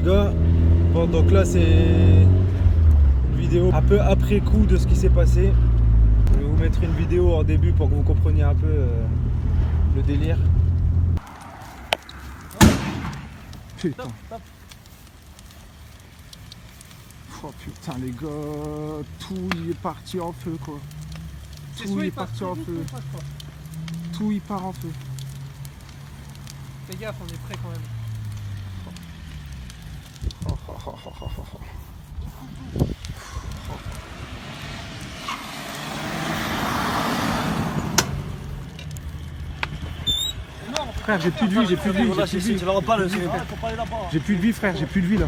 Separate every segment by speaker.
Speaker 1: les gars. Bon, donc là c'est une vidéo un peu après coup de ce qui s'est passé. Je vais vous mettre une vidéo en début pour que vous compreniez un peu le délire. Putain. Oh putain les gars, tout y est parti en feu quoi. Tout y est parti en feu. Tout y part en feu.
Speaker 2: Fais gaffe, on est prêt quand même.
Speaker 1: Frère, j'ai plus de vie, j'ai plus de vie, j'ai plus de vie. J'ai plus de vie frère, j'ai plus de vie là.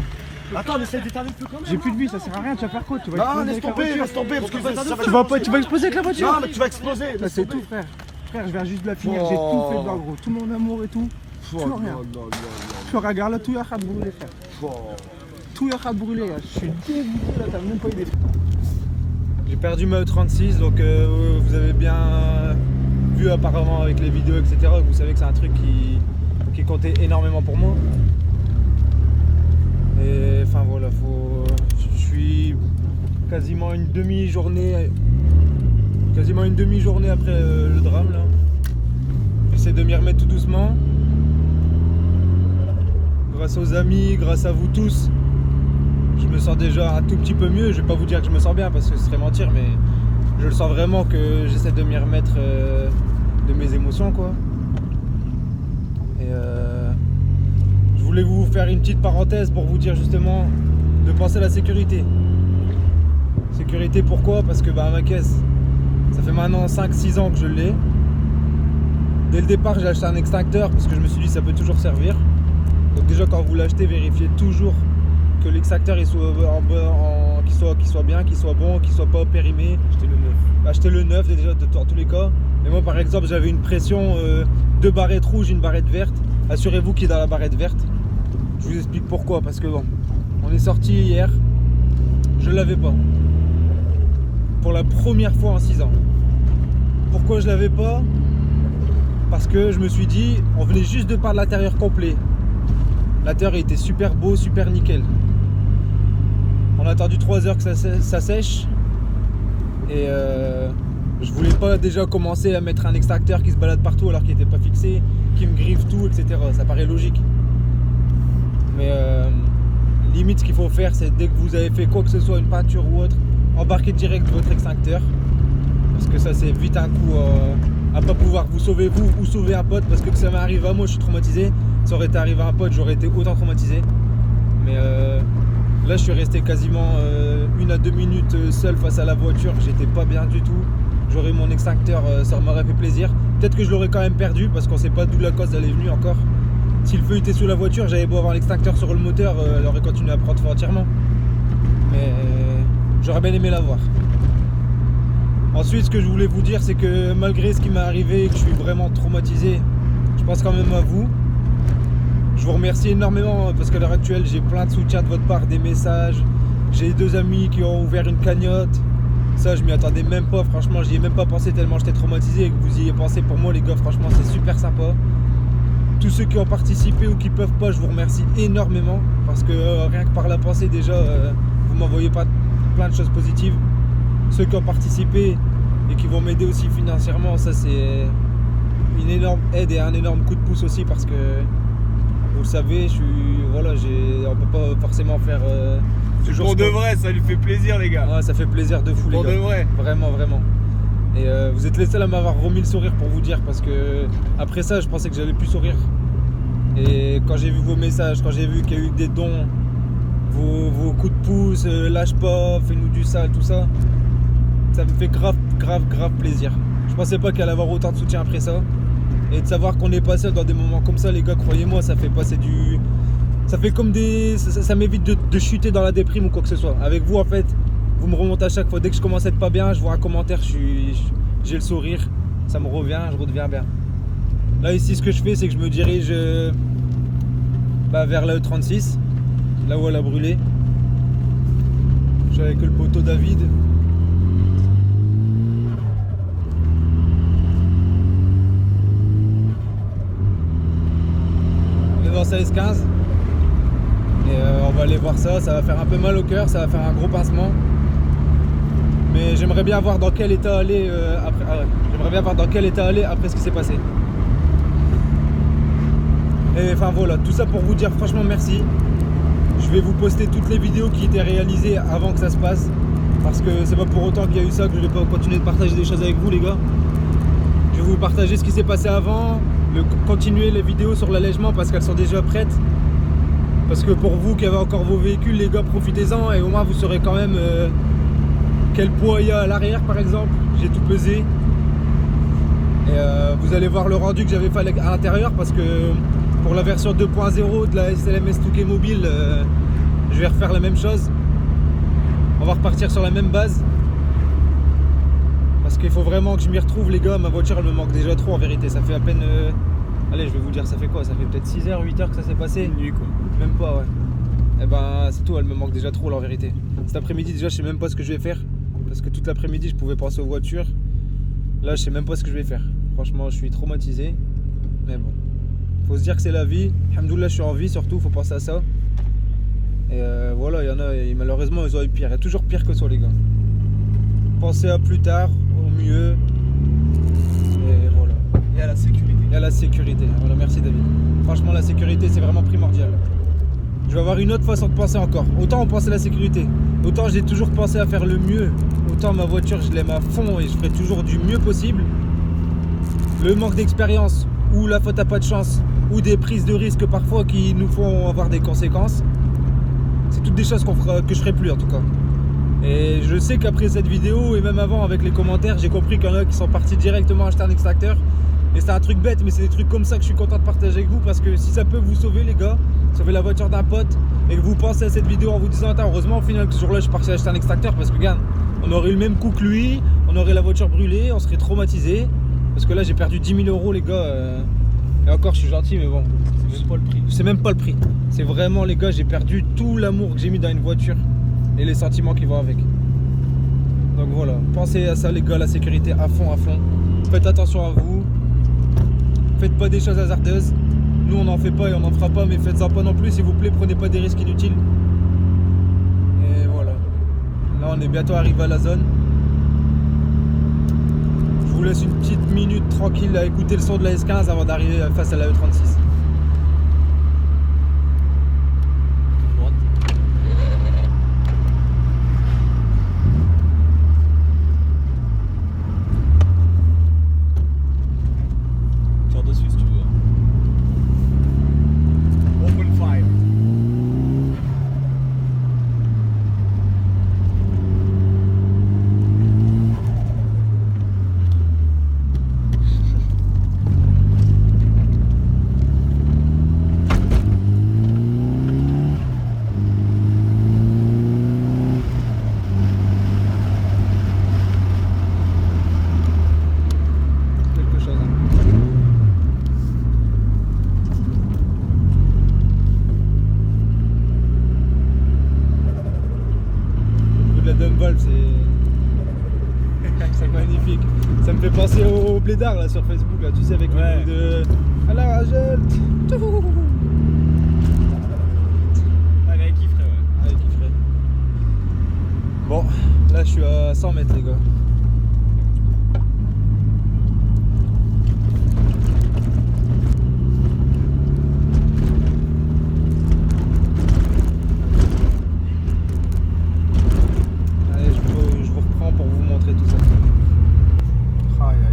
Speaker 3: Attends, essaye d'éteindre le feu quand même.
Speaker 1: J'ai plus de vie, ça sert à rien, tu vas faire quoi? Tu vas
Speaker 3: Non,
Speaker 1: exploser
Speaker 3: laisse tomber, parce que ça va.
Speaker 1: tu vas exploser avec la voiture.
Speaker 3: Non, mais tu vas exploser.
Speaker 1: Ça c'est tout frère. Frère, je viens juste de la finir, j'ai tout fait dedans gros. Tout mon amour et tout. Plus rien. Tu regardes là, tout y a de brûler frère. Tout y a de brûler là. Je suis dégoûté là, t'as même pas idée. J'ai perdu ma E36, donc vous avez bien vu apparemment avec les vidéos etc. Vous savez que c'est un truc qui comptait énormément pour moi. Et enfin voilà, je suis quasiment une demi-journée après le drame là. J'essaie de m'y remettre tout doucement. Grâce aux amis, grâce à vous tous, je me sens déjà un tout petit peu mieux. Je vais pas vous dire que je me sens bien parce que ce serait mentir, mais je le sens vraiment que j'essaie de m'y remettre de mes émotions quoi. Et je voulais vous faire une petite parenthèse pour vous dire justement de penser à la sécurité. Sécurité pourquoi? Parce que ma caisse, ça fait maintenant 5-6 ans que je l'ai. Dès le départ j'ai acheté un extincteur parce que je me suis dit ça peut toujours servir. Donc déjà quand vous l'achetez, vérifiez toujours que l'extincteur il soit qu'il soit bien, qu'il soit bon, qu'il soit pas périmé. Achetez le neuf déjà dans tous les cas. Mais moi par exemple j'avais une pression 2 barrettes rouges, une barrette verte. Assurez-vous qu'il est dans la barrette verte. Je vous explique pourquoi, parce que bon, on est sorti hier, je l'avais pas. Pour la première fois en 6 ans. Pourquoi je l'avais pas? Parce que je me suis dit, on venait juste de par l'intérieur complet. L'intérieur était super beau, super nickel. On a attendu 3 heures que ça sèche. Et je voulais pas déjà commencer à mettre un extracteur qui se balade partout alors qu'il n'était pas fixé, qui me griffe tout, etc. Ça paraît logique. Mais limite ce qu'il faut faire, c'est dès que vous avez fait quoi que ce soit, une peinture ou autre, embarquez direct votre extincteur. Parce que ça c'est vite un coup à pas pouvoir vous sauver vous ou sauver un pote. Parce que ça m'arrive à moi, je suis traumatisé. Ça aurait été arrivé à un pote, j'aurais été autant traumatisé. Mais là je suis resté quasiment 1 à 2 minutes seul face à la voiture. J'étais pas bien du tout. J'aurais mon extincteur, ça m'aurait fait plaisir. Peut-être que je l'aurais quand même perdu parce qu'on sait pas d'où la cause elle est venue encore. Si le feu était sous la voiture, j'avais beau avoir l'extincteur sur le moteur, elle aurait continué à prendre feu entièrement. Mais j'aurais bien aimé l'avoir. Ensuite, ce que je voulais vous dire, c'est que malgré ce qui m'est arrivé et que je suis vraiment traumatisé, je pense quand même à vous. Je vous remercie énormément parce qu'à l'heure actuelle, j'ai plein de soutien de votre part, des messages. J'ai 2 amis qui ont ouvert une cagnotte. Ça, je m'y attendais même pas. Franchement, j'y ai même pas pensé tellement j'étais traumatisé et que vous y ayez pensé pour moi, les gars. Franchement, c'est super sympa. Tous ceux qui ont participé ou qui peuvent pas, je vous remercie énormément parce que rien que par la pensée déjà, vous m'envoyez pas plein de choses positives. Ceux qui ont participé et qui vont m'aider aussi financièrement, ça c'est une énorme aide et un énorme coup de pouce aussi parce que vous le savez, on peut pas forcément faire toujours.
Speaker 3: Pour de vrai, ça lui fait plaisir les gars.
Speaker 1: Ouais, ça fait plaisir de fou les gars.
Speaker 3: Pour de vrai.
Speaker 1: Vraiment, vraiment. Et vous êtes les seuls à m'avoir remis le sourire pour vous dire parce que après ça, je pensais que j'allais plus sourire. Et quand j'ai vu vos messages, quand j'ai vu qu'il y a eu des dons, vos coups de pouce, lâche pas, fais-nous du sale, tout ça, ça me fait grave plaisir. Je pensais pas qu'il allait avoir autant de soutien après ça. Et de savoir qu'on n'est pas seul dans des moments comme ça, les gars, croyez-moi, ça fait passer du... Ça fait comme des... Ça m'évite de chuter dans la déprime ou quoi que ce soit. Avec vous, en fait, vous me remontez à chaque fois. Dès que je commence à être pas bien, je vois un commentaire, j'ai le sourire, ça me revient, je redeviens bien. Là, ici, ce que je fais, c'est que je me dirige vers la E36, là où elle a brûlé. Je suis avec le poteau David. On est dans sa S15. Et on va aller voir ça, ça va faire un peu mal au cœur, ça va faire un gros pincement. Mais j'aimerais bien voir dans quel état aller après. Ah ouais. J'aimerais bien voir dans quel état aller après ce qui s'est passé. Et enfin voilà, tout ça pour vous dire franchement merci. Je vais vous poster toutes les vidéos qui étaient réalisées avant que ça se passe. Parce que c'est pas pour autant qu'il y a eu ça que je vais pas continuer de partager des choses avec vous les gars. Je vais vous partager ce qui s'est passé avant, continuer les vidéos sur l'allègement parce qu'elles sont déjà prêtes. Parce que pour vous qui avez encore vos véhicules les gars, profitez-en et au moins vous saurez quand même quel poids il y a à l'arrière par exemple. J'ai tout pesé. Et vous allez voir le rendu que j'avais fait à l'intérieur parce que pour la version 2.0 de la SLM Touquet mobile, je vais refaire la même chose. On va repartir sur la même base. Parce qu'il faut vraiment que je m'y retrouve les gars, ma voiture elle me manque déjà trop en vérité. Ça fait à peine... Allez je vais vous dire ça fait quoi, ça fait peut-être 6h, 8h que ça s'est passé.
Speaker 3: Une nuit quoi.
Speaker 1: Même pas ouais. Et ben c'est tout, elle me manque déjà trop là en vérité. Cet après-midi déjà je sais même pas ce que je vais faire. Parce que toute l'après-midi je pouvais penser aux voitures. Là je sais même pas ce que je vais faire. Franchement je suis traumatisé. Mais bon. Faut se dire que c'est la vie. Alhamdoulilah je suis en vie surtout, faut penser à ça. Et voilà, il y en a, et malheureusement ils ont eu pire. Il y a toujours pire que ça les gars. Pensez à plus tard, au mieux. Et voilà.
Speaker 3: Et à la sécurité.
Speaker 1: Et à la sécurité. Voilà, merci David. Franchement la sécurité c'est vraiment primordial. Je vais avoir une autre façon de penser encore. Autant on pense à la sécurité, autant j'ai toujours pensé à faire le mieux. Autant ma voiture je l'aime à fond et je ferai toujours du mieux possible. Le manque d'expérience ou la faute à pas de chance ou des prises de risque parfois qui nous font avoir des conséquences, c'est toutes des choses que je ferai plus en tout cas. Et je sais qu'après cette vidéo et même avant avec les commentaires, j'ai compris qu'il y en a qui sont partis directement acheter un extracteur. Et c'est un truc bête, mais c'est des trucs comme ça que je suis content de partager avec vous parce que si ça peut vous sauver les gars, sauver la voiture d'un pote et que vous pensez à cette vidéo en vous disant attends heureusement au final que ce jour-là je suis parti acheter un extracteur parce que regarde, on aurait eu le même coup que lui, on aurait la voiture brûlée, on serait traumatisé parce que là j'ai perdu 10 000 € les gars et encore je suis gentil mais bon,
Speaker 3: C'est même pas le prix.
Speaker 1: c'est même pas le prix. C'est vraiment les gars, j'ai perdu tout l'amour que j'ai mis dans une voiture et les sentiments qui vont avec. Donc voilà, pensez à ça les gars, la sécurité à fond, faites attention à vous. Faites pas des choses hasardeuses. Nous on n'en fait pas et on n'en fera pas, mais faites-en pas non plus s'il vous plaît, prenez pas des risques inutiles. Et voilà. Là on est bientôt arrivé à la zone. Je vous laisse une petite minute tranquille à écouter le son de la S15 avant d'arriver face à la E36.
Speaker 3: Dessus si tu veux. Open fire.
Speaker 1: Quelque chose. La dump valve c'est magnifique. Ça me fait penser au blédard là sur Facebook là, tu sais avec
Speaker 3: Ouais.
Speaker 1: le bruit de à la ragette.
Speaker 3: Ah, il kifferait, ouais.
Speaker 1: Ouais, qui ferait. Bon, là je suis à 100 mètres les gars. Allez, je vous reprends pour vous montrer tout ça. Aïe aïe aïe aïe.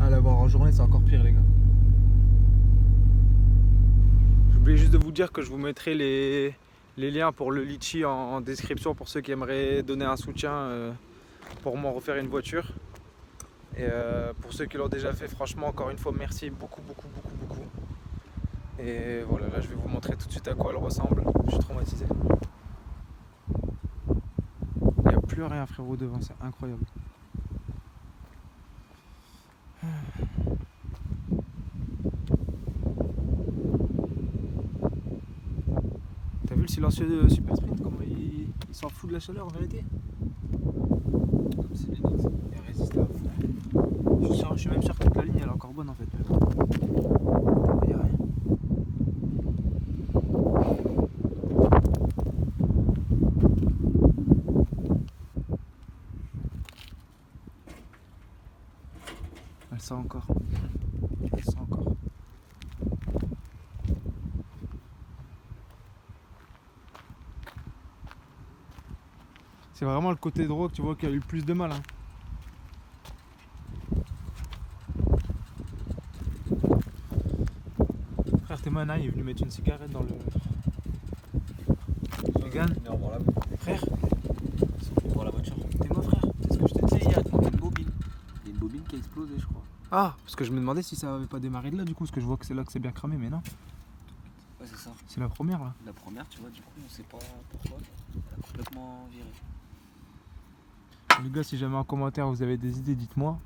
Speaker 1: Ah, la voir en journée c'est encore pire les gars. J'oubliais juste de vous dire que je vous mettrai les liens pour le litchi en description pour ceux qui aimeraient donner un soutien pour m'en refaire une voiture. Et pour ceux qui l'ont déjà fait, franchement encore une fois merci beaucoup. Et voilà, là je vais vous montrer tout de suite à quoi elle ressemble. Je suis traumatisé. Il n'y a plus rien frérot devant, c'est incroyable. T'as vu le silencieux de Super Sprint, comment il s'en fout de la chaleur en vérité?
Speaker 3: Comme c'est les notes.
Speaker 1: Elle résiste à fond. Je suis même sûr que toute la ligne elle est encore bonne en fait. Il y a rien. Elle sent encore. Elle sent encore. C'est vraiment le côté droit que tu vois qui a eu le plus de mal. Hein. Frère Thémana, il est venu mettre une cigarette dans le gun. Frère,
Speaker 3: Pour la voiture.
Speaker 1: t'es moi frère. C'est ce que je te disais
Speaker 3: Il y
Speaker 1: hier.
Speaker 3: a une bobine. Il y a une bobine qui a explosé, je crois.
Speaker 1: Ah, parce que je me demandais si ça avait pas démarré de là du coup, parce que je vois que c'est là que c'est bien cramé, mais non.
Speaker 3: Ouais, c'est ça.
Speaker 1: C'est la première là.
Speaker 3: La première, tu vois, du coup, on sait pas pourquoi. Elle a complètement viré.
Speaker 1: Les gars, si jamais en commentaire vous avez des idées, dites-moi.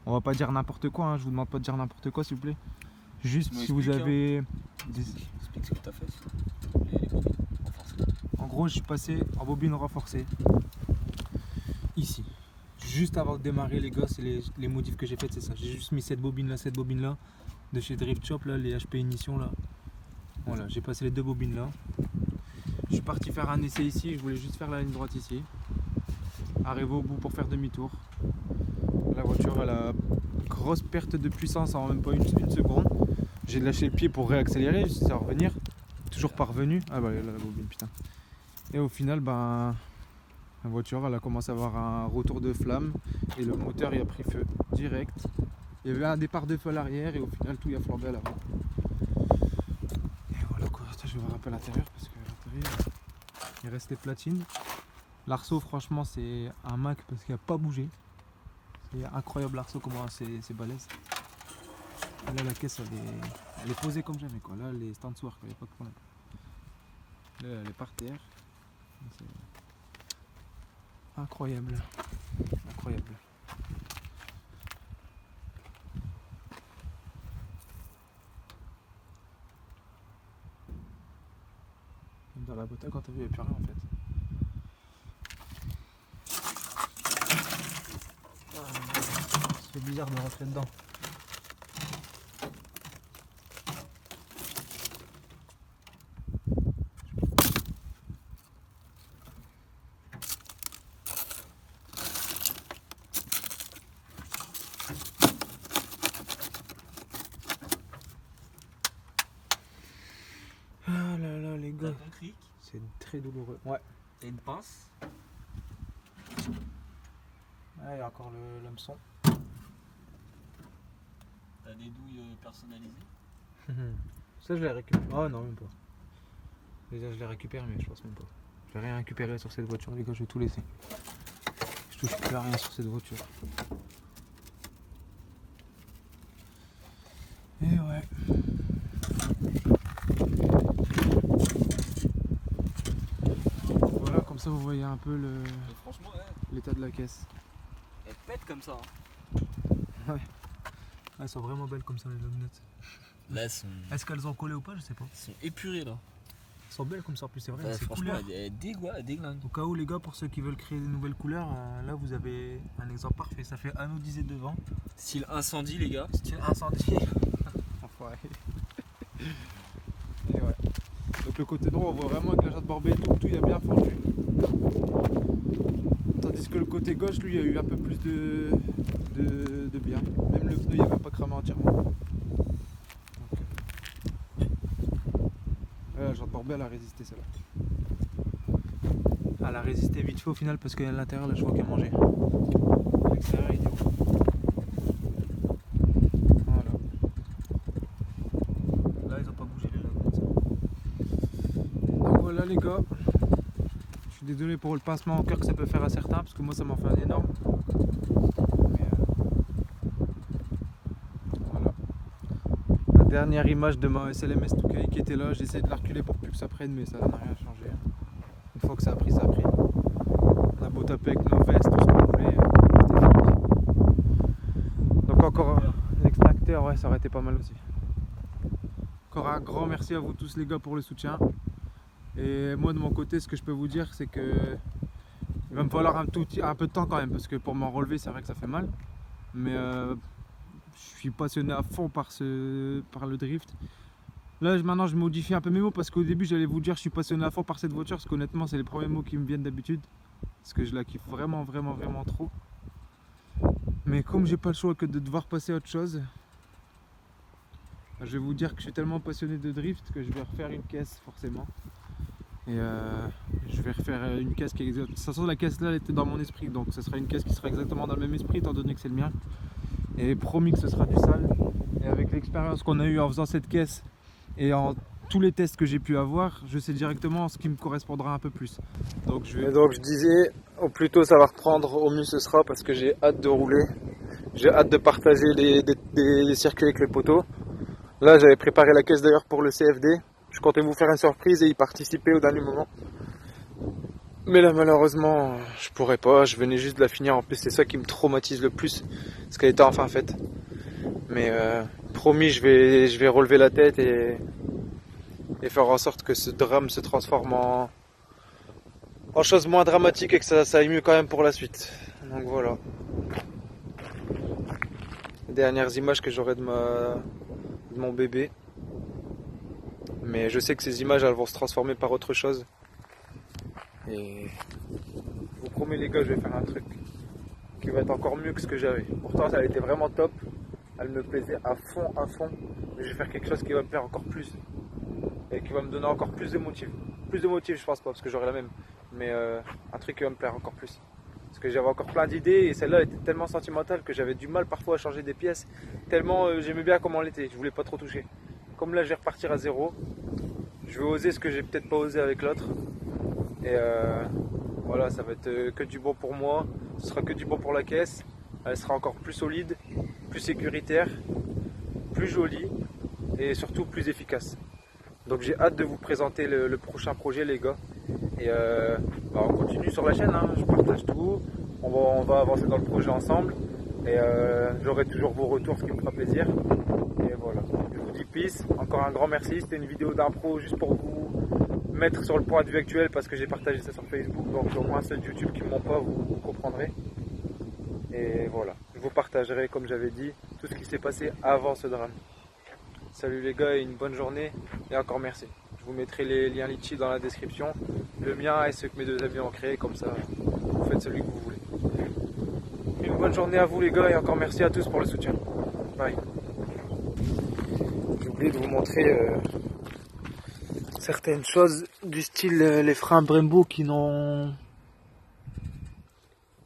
Speaker 1: On va pas dire n'importe quoi, hein. Je vous demande pas de dire n'importe quoi s'il vous plaît. Juste
Speaker 3: Tu
Speaker 1: si vous
Speaker 3: m'expliques,
Speaker 1: avez.
Speaker 3: Explique ce que t'as fait. Les bobines renforcées.
Speaker 1: En gros, je suis passé en bobine renforcée. Ici. Juste avant de démarrer, les gars, c'est les modifs que j'ai fait, c'est ça. J'ai juste mis cette bobine là, de chez Drift Shop, là, les HP Ignition là. Voilà, j'ai passé les deux bobines là. Je suis parti faire un essai ici, je voulais juste faire la ligne droite ici. Arrivé au bout pour faire demi-tour. La voiture, elle a grosse perte de puissance en même pas une seconde. J'ai lâché le pied pour réaccélérer, je sais revenir. Toujours pas revenu. Ah bah là, la bobine, putain. Et au final, ben, la voiture, elle a commencé à avoir un retour de flamme et le moteur, il a pris feu direct. Il y avait un départ de feu à l'arrière et au final, tout y a flambé à l'avant. Et voilà quoi. Attends, je vais voir un peu l'intérieur parce que l'intérieur, il reste les platines. L'arceau, franchement, c'est un Mac parce qu'il n'a pas bougé. C'est incroyable l'arceau, comment c'est balèze. Et là, la caisse, elle est posée comme jamais quoi. Là, elle est stand-soir, il n'y a pas de problème. Là, elle est par terre. C'est incroyable. Incroyable. Même dans la boîte à quand t'as vu, il n'y a plus rien en fait. C'est bizarre de rentrer dedans. Ah là là les gars,
Speaker 3: T'as ton cric
Speaker 1: c'est très douloureux. Ouais.
Speaker 3: et une pince.
Speaker 1: Ah, il y a encore l'hameçon.
Speaker 3: T'as des douilles personnalisées.
Speaker 1: Ça je l'ai récupéré. Oh non même pas. Déjà je l'ai récupéré mais je pense même pas. Je vais rien récupérer sur cette voiture les gars, je vais tout laisser. Je touche plus à rien sur cette voiture. Et ouais. Voilà, comme ça vous voyez un peu
Speaker 3: Et franchement, ouais,
Speaker 1: l'état de la caisse.
Speaker 3: elle pète comme ça.
Speaker 1: Ouais. Elles sont vraiment belles comme ça les lognettes.
Speaker 3: Là, elles sont
Speaker 1: Est-ce qu'elles ont collé ou pas? Je sais pas.
Speaker 3: épurées là.
Speaker 1: Elles sont belles comme ça en plus, c'est vrai.
Speaker 3: Ouais,
Speaker 1: C'est
Speaker 3: franchement,
Speaker 1: couleur.
Speaker 3: elle déglingue.
Speaker 1: Au cas où les gars, pour ceux qui veulent créer des nouvelles couleurs, là vous avez un exemple parfait. Ça fait anodisé devant.
Speaker 3: Style incendie, les gars.
Speaker 1: Style incendie. Enfoiré. Et ouais. Donc le côté droit, on voit vraiment avec la jante barbée, tout il y a bien fondu. Tandis que le côté gauche, lui, il y a eu un peu plus de bien. Même le pneu, il n'y avait pas cramé entièrement. Donc, la jante barbée, elle a résisté celle-là. Elle a résisté vite fait au final parce qu'à l'intérieur, là, je vois qu'elle mangeait. À l'extérieur, il était haut. Voilà. Là, ils ont pas bougé les lames. Donc voilà les gars. Je suis désolé pour le pincement au cœur que ça peut faire à certains parce que moi ça m'en fait un énorme. Mais, voilà. La dernière image de ma SLMS Touquet qui était là, j'ai essayé de la reculer pour plus que ça prenne mais ça n'a rien changé. Une fois que ça a pris, ça a pris. On a beau taper avec nos vestes, tout ce qu'on voulait, c'était fini. Donc encore l'extracteur, ouais ça aurait été pas mal aussi. Encore un grand merci à vous tous les gars pour le soutien. Et moi de mon côté ce que je peux vous dire c'est que Il va me falloir un peu de temps quand même, parce que pour m'en relever, c'est vrai que ça fait mal. Mais je suis passionné à fond par le drift. Là maintenant je modifie un peu mes mots parce qu'au début j'allais vous dire je suis passionné à fond par cette voiture parce qu'honnêtement c'est les premiers mots qui me viennent d'habitude. Parce que je la kiffe vraiment trop. Mais comme j'ai pas le choix que de devoir passer à autre chose, je vais vous dire que je suis tellement passionné de drift que je vais refaire une caisse forcément. Et je vais refaire une caisse qui est exacte. De toute façon la caisse là elle était dans mon esprit, donc ce sera une caisse qui sera exactement dans le même esprit étant donné que c'est le mien. Et promis que ce sera du sale. Et avec l'expérience qu'on a eue en faisant cette caisse et en tous les tests que j'ai pu avoir, je sais directement ce qui me correspondra un peu plus. Donc je disais, au plus tôt ça va reprendre, au mieux ce sera parce que j'ai hâte de rouler. J'ai hâte de partager les circuits avec les poteaux. Là j'avais préparé la caisse d'ailleurs pour le CFD. Je comptais vous faire une surprise et y participer au dernier moment. Mais là malheureusement je pourrais pas, je venais juste de la finir. En plus c'est ça qui me traumatise le plus, ce qu'elle était enfin faite. Mais promis je vais relever la tête et faire en sorte que ce drame se transforme en chose moins dramatique et que ça aille mieux quand même pour la suite. Donc voilà. Les dernières images que j'aurai de mon bébé. Mais je sais que ces images elles vont se transformer par autre chose. Et je vous promets les gars, je vais faire un truc qui va être encore mieux que ce que j'avais. Pourtant ça a été vraiment top. Elle me plaisait à fond. Mais je vais faire quelque chose qui va me plaire encore plus. Et qui va me donner encore plus de motifs. Plus de motifs je pense pas parce que j'aurai la même. Mais un truc qui va me plaire encore plus. Parce que j'avais encore plein d'idées et celle-là était tellement sentimentale que j'avais du mal parfois à changer des pièces. Tellement j'aimais bien comment elle était, je voulais pas trop toucher. Comme là je vais repartir à zéro, je vais oser ce que j'ai peut-être pas osé avec l'autre. Et voilà, ça va être que du bon pour moi, ce sera que du bon pour la caisse. Elle sera encore plus solide, plus sécuritaire, plus jolie et surtout plus efficace. Donc j'ai hâte de vous présenter le prochain projet les gars. Et on continue sur la chaîne, hein. Je partage tout, on va avancer dans le projet ensemble. Et j'aurai toujours vos retours, ce qui me fera plaisir. Et voilà, je vous dis peace, encore un grand merci. C'était une vidéo d'impro juste pour vous mettre sur le point de vue actuel parce que j'ai partagé ça sur Facebook. Donc au moins ceux de YouTube qui ne m'ont pas, vous comprendrez. Et voilà, je vous partagerai comme j'avais dit tout ce qui s'est passé avant ce drame. Salut les gars et une bonne journée et encore merci. Je vous mettrai les liens Litchi dans la description, le mien et ceux que mes deux amis ont créé, comme ça vous faites celui que vous voulez. Une bonne journée à vous les gars et encore merci à tous pour le soutien. Bye. J'ai oublié de vous montrer certaines choses du style les freins Brembo qui n'ont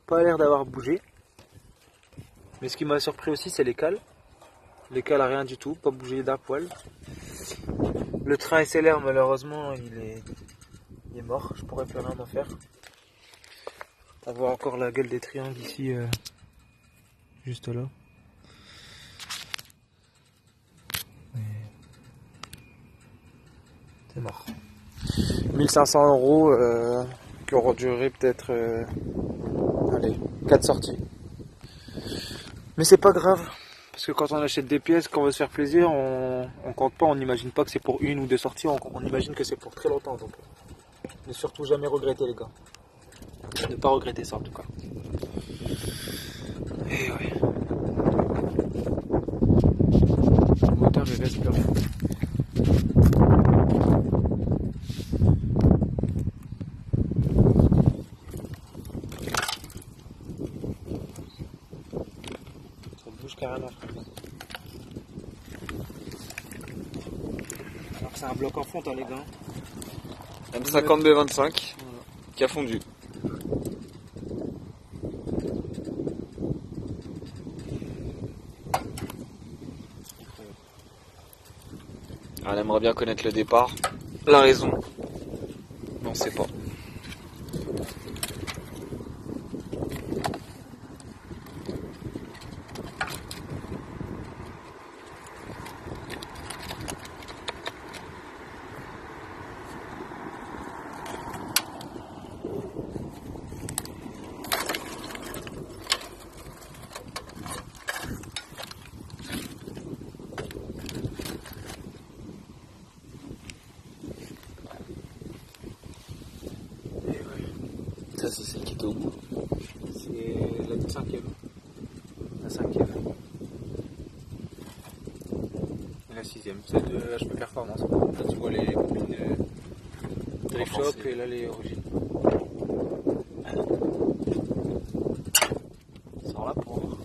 Speaker 1: pas l'air d'avoir bougé. Mais ce qui m'a surpris aussi c'est les cales. Les cales à rien du tout, pas bougé d'un poil. Le train SLR malheureusement il est mort, je pourrais plus rien en faire. On voit encore la gueule des triangles ici, juste là. C'est mort. 1500 € qui auront duré peut-être 4 sorties. Mais c'est pas grave. Parce que quand on achète des pièces, quand on veut se faire plaisir, on compte pas, on n'imagine pas que c'est pour une ou deux sorties, on imagine que c'est pour très longtemps. Donc. Ne surtout jamais regretter les gars. Ne pas regretter ça en tout cas. Et ouais. Le moteur il reste plus rien. Ça bouge carrément. Alors que c'est un bloc en fonte hein, les gars.
Speaker 3: M50B25 qui a fondu. Elle aimerait bien connaître le départ, la raison, mais on sait pas. Celle qui était au bout.
Speaker 1: C'est la 5e. La 5e. Et la 6e, celle de HP Performance. Là tu vois les copines de Shop et là les origines.
Speaker 3: Sors là pour voir.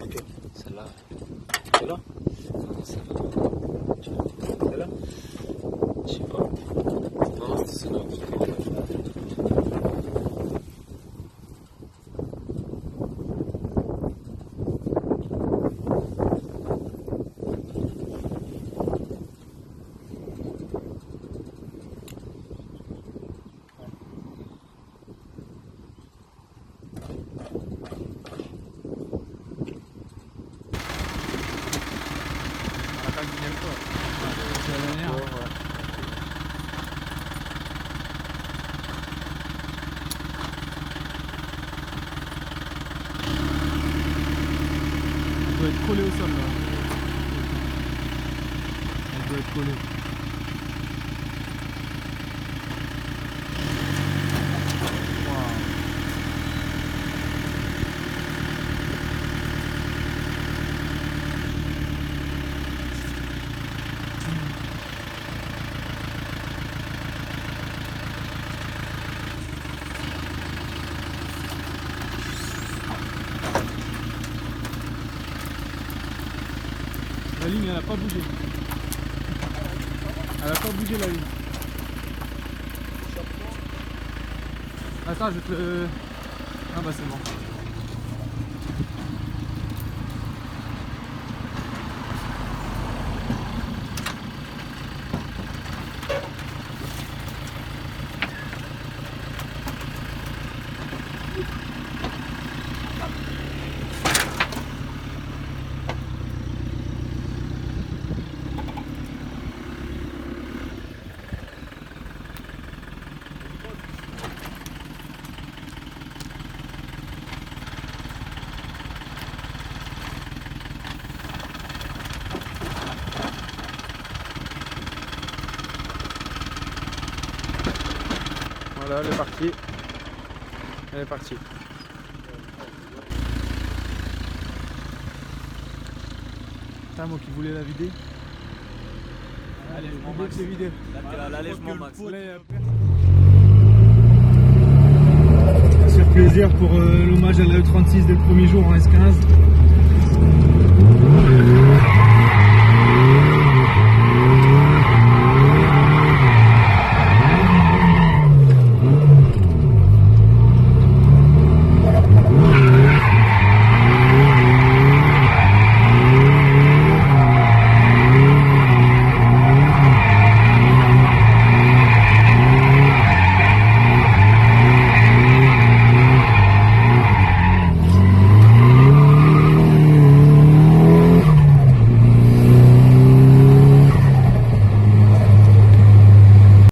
Speaker 1: Ok.
Speaker 3: Celle-là.
Speaker 1: Celle-là?
Speaker 3: Non, celle-là.
Speaker 1: Celle-là?
Speaker 3: Je sais pas. Non, c'est celle-là.
Speaker 1: Elle doit être collée au sol là. Elle doit être collée. La ligne elle a pas bougé. Elle a pas bougé la ligne. Attends, je te le... Ah bah c'est bon. Voilà, elle est partie. Elle est partie. Putain, moi qui voulais la vider. Allez, je vais vider.
Speaker 3: L'allègement max.
Speaker 1: C'est plaisir pour l'hommage à la E36 dès le premier jour en S15.